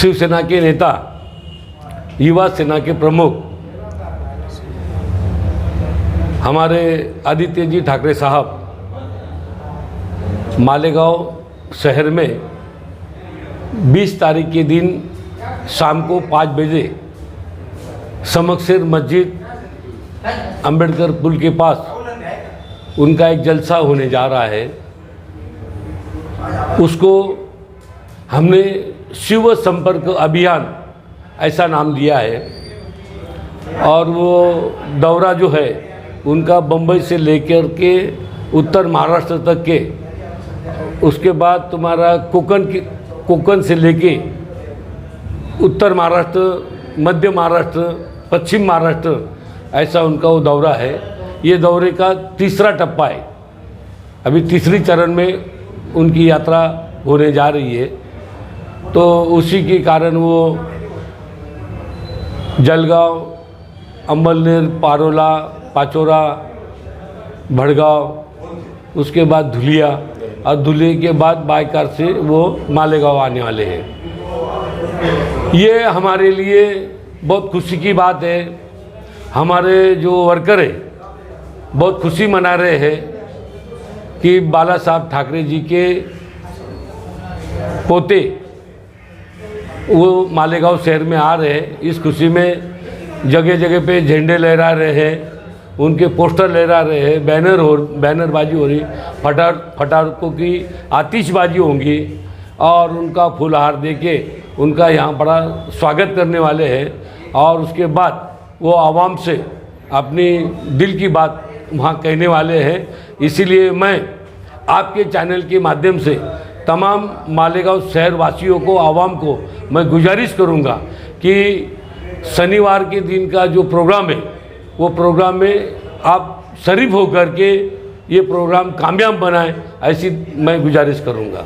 शिवसेना के नेता, युवा सेना के प्रमुख हमारे आदित्य जी ठाकरे साहब मालेगांव शहर में 20 तारीख के दिन शाम को 5 बजे समक्सेर मस्जिद अंबेडकर पुल के पास उनका एक जलसा होने जा रहा है। उसको हमने शिव संपर्क अभियान ऐसा नाम दिया है और वो दौरा जो है उनका बम्बई से लेकर के उत्तर महाराष्ट्र तक के, उसके बाद तुम्हारा कोकण से लेके उत्तर महाराष्ट्र, मध्य महाराष्ट्र, पश्चिम महाराष्ट्र, ऐसा उनका वो दौरा है। ये दौरे का तीसरा टप्पा है। अभी तीसरी चरण में उनकी यात्रा होने जा रही है। तो उसी के कारण वो जलगांव, अम्बलनेर, पारोला, पाचोरा, भड़गांव, उसके बाद धुलिया और धुलिया के बाद बाय कार से वो मालेगांव आने वाले हैं। ये हमारे लिए बहुत खुशी की बात है। हमारे जो वर्कर है बहुत खुशी मना रहे हैं कि बाला साहब ठाकरे जी के पोते वो मालेगांव शहर में आ रहे हैं। इस खुशी में जगह जगह पे झंडे लहरा रहे हैं, उनके पोस्टर लहरा रहे हैं, बैनरबाजी हो रही, फटाकों की आतिशबाजी होंगी और उनका फूलहार देके उनका यहाँ बड़ा स्वागत करने वाले हैं। और उसके बाद वो आवाम से अपनी दिल की बात वहाँ कहने वाले हैं। इसीलिए मैं आपके चैनल के माध्यम से तमाम मालेगांव शहर वासियों को, आवाम को मैं गुजारिश करूँगा कि शनिवार के दिन का जो प्रोग्राम है वो प्रोग्राम में आप शरीफ होकर के ये प्रोग्राम कामयाब बनाएं, ऐसी मैं गुजारिश करूँगा।